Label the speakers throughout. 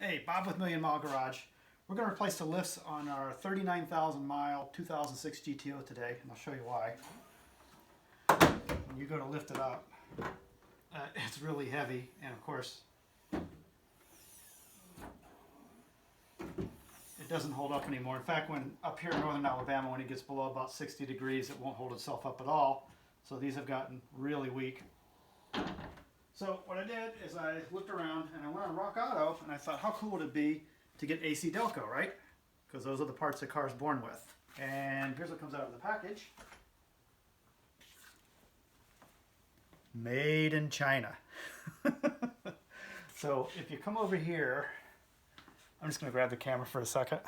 Speaker 1: Hey, Bob with Million Mile Garage. We're going to replace the lifts on our 39,000 mile 2006 GTO today, and I'll show you why. When you go to lift it up, it's really heavy, and of course, it doesn't hold up anymore. In fact, when up here in northern Alabama, when it gets below about 60 degrees, it won't hold itself up at all. So these have gotten really weak. So what I did is I looked around and I went on Rock Auto and I thought, how cool would it be to get AC Delco, right? Because those are the parts the car's born with. And here's what comes out of the package. Made in China. So if you come over here, I'm just going to grab the camera for a second.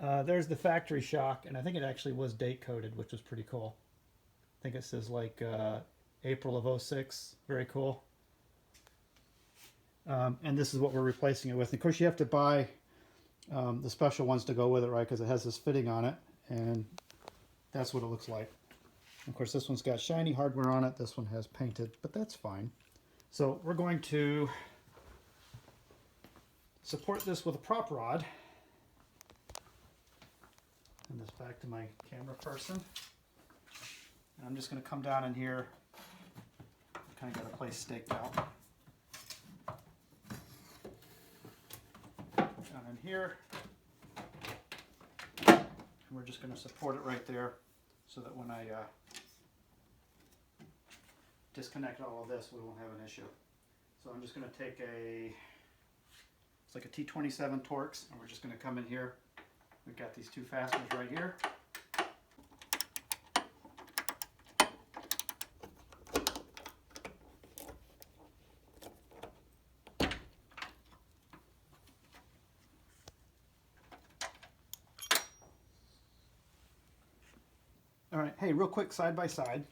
Speaker 1: There's the factory shock, and I think it actually was date coded, which was pretty cool. I think it says like April of 06. Very cool. And this is what we're replacing it with. And of course, you have to buy the special ones to go with it, right? Because it has this fitting on it, and that's what it looks like. Of course, this one's got shiny hardware on it. This one has painted, but that's fine. So we're going to support this with a prop rod. Send this back to my camera person. And I'm just going to come down in here. Kind of got a place staked out. Down in here. And we're just going to support it right there so that when I disconnect all of this, we won't have an issue. So I'm just going to take it's like a T27 Torx, and we're just going to come in here. We've got these two fasteners right here. All right, hey, real quick, side by side.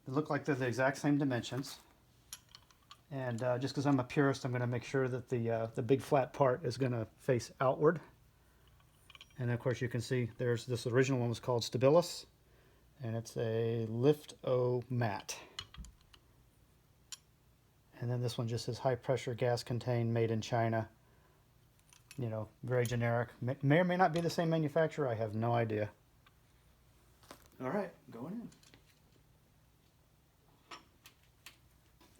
Speaker 1: They look like they're the exact same dimensions. And just because I'm a purist, I'm going to make sure that the big flat part is going to face outward. And of course, you can see there's this original one was called Stabilis, and it's a Lift-O matte. And then this one just says high pressure gas contained, made in China. You know, very generic. May or may not be the same manufacturer. I have no idea. All right, going in.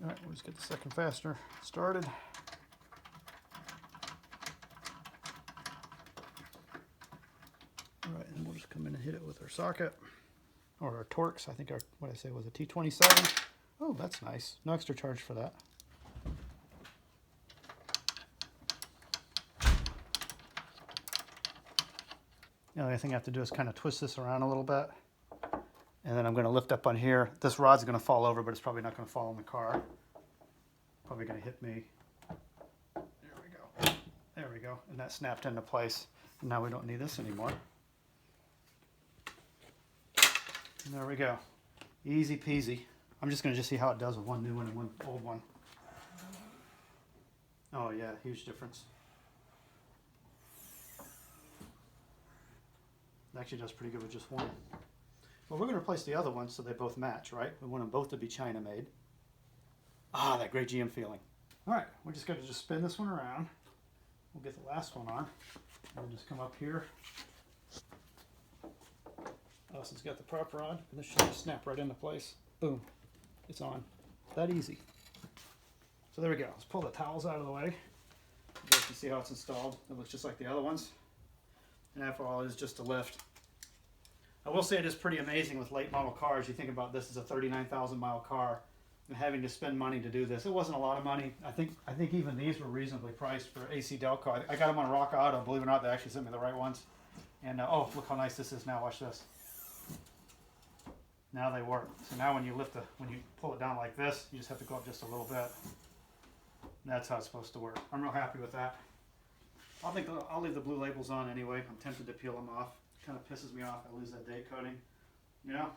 Speaker 1: All right, we'll just get the second fastener started. All right, and we'll just come in and hit it with our socket, or our Torx. I think what I say was a T27. Oh, that's nice. No extra charge for that. The only thing I have to do is kind of twist this around a little bit. And then I'm going to lift up on here. This rod's going to fall over, but it's probably not going to fall in the car. Probably going to hit me. There we go. There we go. And that snapped into place. And now we don't need this anymore. And there we go. Easy peasy. I'm just going to see how it does with one new one and one old one. Oh yeah, huge difference. It actually does pretty good with just one. Well, we're going to replace the other ones so they both match, right? We want them both to be China made. Ah, that great GM feeling. All right, we're just going to just spin this one around. We'll get the last one on. We'll just come up here. Austin's got the prop rod, and this should just snap right into place. Boom, it's on. That easy. So there we go. Let's pull the towels out of the way. You guys can see how it's installed. It looks just like the other ones. And after all, it is just a lift. I will say it is pretty amazing with late model cars. You think about this as a 39,000 mile car and having to spend money to do this. It wasn't a lot of money. I think even these were reasonably priced for AC Delco. I got them on Rock Auto. Believe it or not, they actually sent me the right ones. And oh, look how nice this is now. Watch this. Now they work. So now when you pull it down like this, you just have to go up just a little bit. That's how it's supposed to work. I'm real happy with that. I'll leave the blue labels on anyway. I'm tempted to peel them off. Kind of pisses me off. I lose that date coding. You know?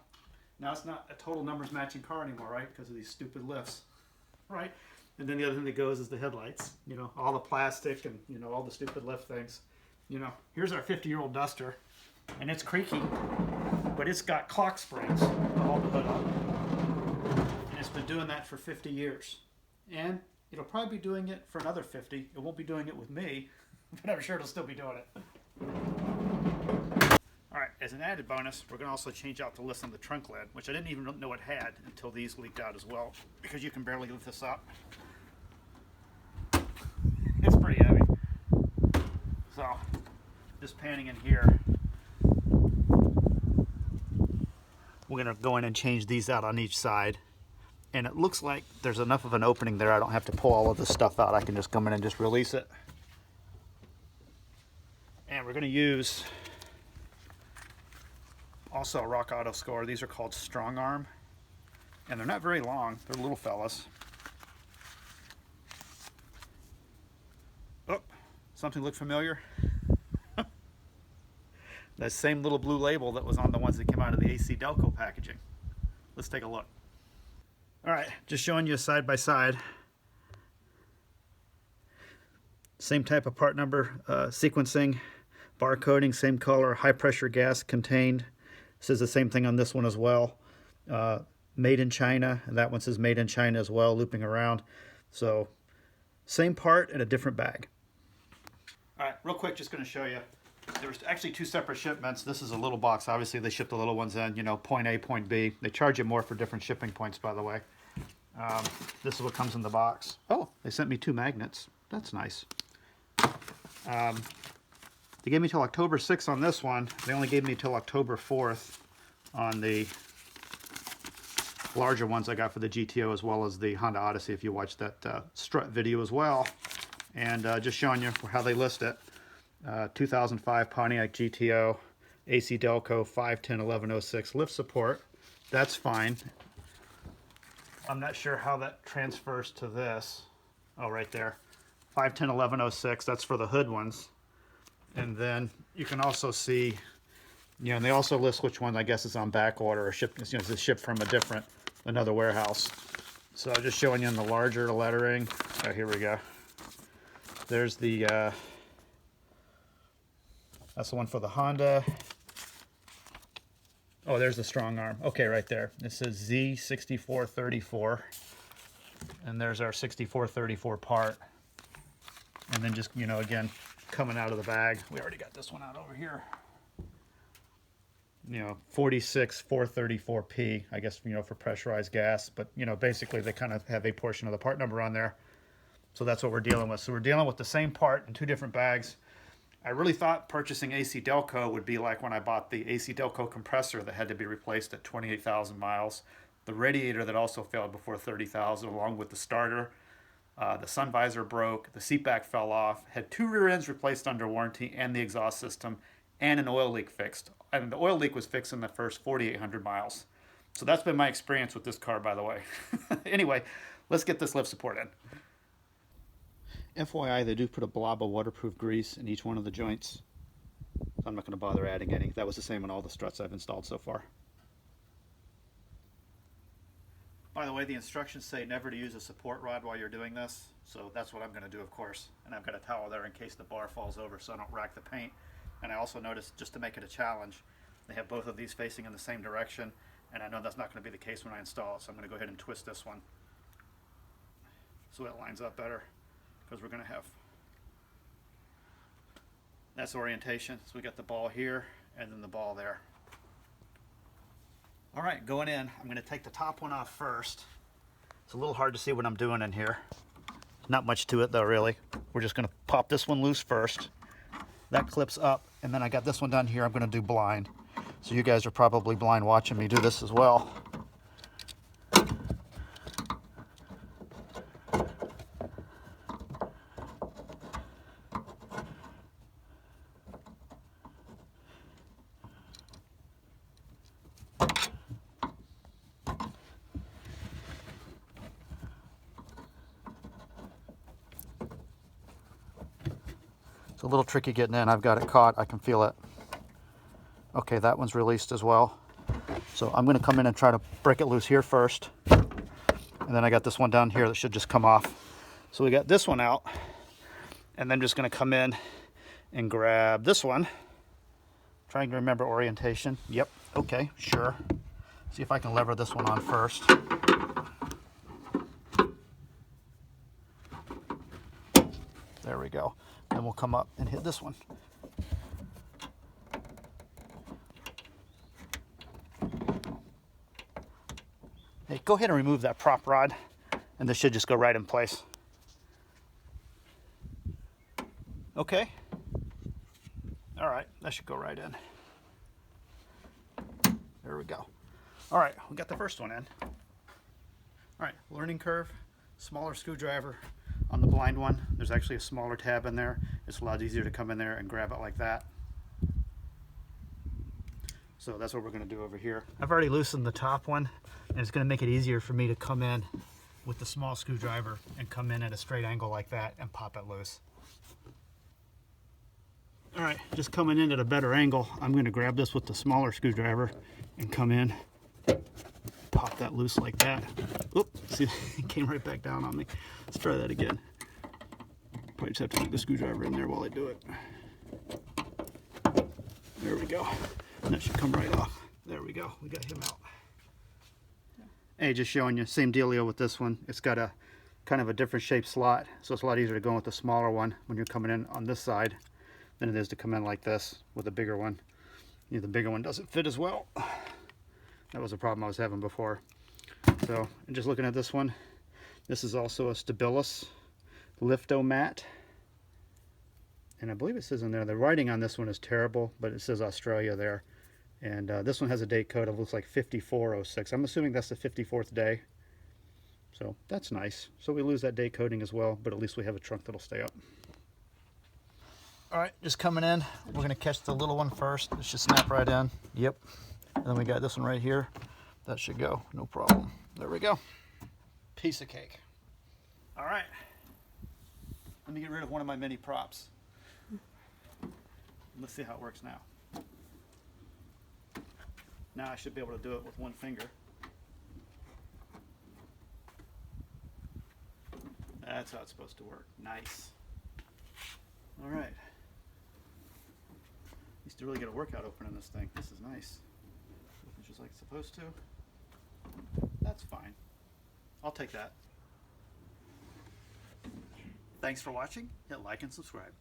Speaker 1: Now it's not a total numbers matching car anymore, right? Because of these stupid lifts. Right? And then the other thing that goes is the headlights. You know, all the plastic and, you know, all the stupid lift things. You know, here's our 50-year-old Duster. And it's creaky. But it's got clock springs to hold the hood up. And it's been been doing that for 50 years. And it'll probably be doing it for another 50. It won't be doing it with me, but I'm sure it'll still be doing it. Alright, as an added bonus, we're going to also change out the list on the trunk lid, which I didn't even know it had until these leaked out as well, because you can barely lift this up. It's pretty heavy. So, just panning in here, we're going to go in and change these out on each side. And it looks like there's enough of an opening there I don't have to pull all of this stuff out. I can just come in and just release it. And we're going to use also a Rock Auto score. These are called Strong Arm. And they're not very long. They're little fellas. Oh, something look familiar? That same little blue label that was on the ones that came out of the AC Delco packaging. Let's take a look. Alright, just showing you side by side. Same type of part number, sequencing, barcoding, same color, high pressure gas contained. Says the same thing on this one as well. Made in China, and that one says made in China as well, looping around. So, same part in a different bag. Alright, real quick, just going to show you. There was actually two separate shipments. This is a little box. Obviously, they ship the little ones in, you know, point A, point B. They charge you more for different shipping points, by the way. This is what comes in the box. Oh, they sent me 2 magnets. That's nice. They gave me till October 6th on this one. They only gave me till October 4th on the larger ones I got for the GTO, as well as the Honda Odyssey, if you watched that strut video as well. And just showing you how they list it. 2005 Pontiac GTO, AC Delco 510-1106 lift support. That's fine. I'm not sure how that transfers to this. Oh, right there. 510-1106, that's for the hood ones. And then you can also see, you know, and they also list which one I guess is on back order or shipped, you know, it's shipped from another warehouse. So just showing you in the larger lettering. Oh, here we go. There's the, that's the one for the Honda. Oh, there's the Strong Arm. Okay, right there. This is Z6434. And there's our 6434 part. And then just, you know, again, coming out of the bag. We already got this one out over here. You know, 46434P, I guess, you know, for pressurized gas. But, you know, basically they kind of have a portion of the part number on there. So that's what we're dealing with. So we're dealing with the same part in 2 different bags. I really thought purchasing AC Delco would be like when I bought the AC Delco compressor that had to be replaced at 28,000 miles. The radiator that also failed before 30,000, along with the starter. The sun visor broke, the seat back fell off, had 2 rear ends replaced under warranty, and the exhaust system, and an oil leak fixed. And the oil leak was fixed in the first 4,800 miles. So that's been my experience with this car, by the way. Anyway, let's get this lift support in. FYI, they do put a blob of waterproof grease in each one of the joints. So I'm not going to bother adding any. That was the same on all the struts I've installed so far. By the way, the instructions say never to use a support rod while you're doing this. So that's what I'm going to do, of course. And I've got a towel there in case the bar falls over so I don't rack the paint. And I also noticed, just to make it a challenge, they have both of these facing in the same direction. And I know that's not going to be the case when I install it. So I'm going to go ahead and twist this one so it lines up better. Because we're going to have, that's orientation. So we got the ball here and then the ball there. All right, going in, I'm going to take the top one off first. It's a little hard to see what I'm doing in here. Not much to it though, really. We're just going to pop this one loose first. That clips up, and then I got this one down here I'm going to do blind. So you guys are probably blind watching me do this as well. It's a little tricky getting in. I've got it caught. I can feel it. Okay, that one's released as well. So I'm going to come in and try to break it loose here first. And then I got this one down here that should just come off. So we got this one out. And then just going to come in and grab this one. Trying to remember orientation. Yep. Okay, sure. See if I can lever this one on first. we go. Then we'll come up and hit this one. Hey, go ahead and remove that prop rod, and this should just go right in place. Okay. All right, that should go right in. There we go. All right, we got the first one in. All right, learning curve, smaller screwdriver on the blind one. There's actually a smaller tab in there. It's a lot easier to come in there and grab it like that. So that's what we're gonna do over here. I've already loosened the top one, and it's gonna make it easier for me to come in with the small screwdriver and come in at a straight angle like that and pop it loose. All right, just coming in at a better angle, I'm gonna grab this with the smaller screwdriver and come in, pop that loose like that. Oop, see, it came right back down on me. Let's try that again. Probably just have to put the screwdriver in there while I do it. There we go. And that should come right off. There we go, we got him out. Hey, just showing you, same dealio with this one. It's got a kind of a different shaped slot, so it's a lot easier to go with the smaller one when you're coming in on this side than it is to come in like this with a bigger one. You know, the bigger one doesn't fit as well. That was a problem I was having before. So, and just looking at this one, this is also a Stabilis Liftomat. And I believe it says in there, the writing on this one is terrible, but it says Australia there. And this one has a date code of, looks like 5406. I'm assuming that's the 54th day. So that's nice. So we lose that date coding as well, but at least we have a trunk that'll stay up. All right, just coming in. We're gonna catch the little one first. It should snap right in. Yep. And then we got this one right here. That should go, no problem. There we go. Piece of cake. All right. Let me get rid of one of my mini props. Let's see how it works now. Now I should be able to do it with one finger. That's how it's supposed to work. Nice. All right. Used to really get a workout opening this thing. This is nice. It's just like it's supposed to. That's fine. I'll take that. Thanks for watching. Hit like and subscribe.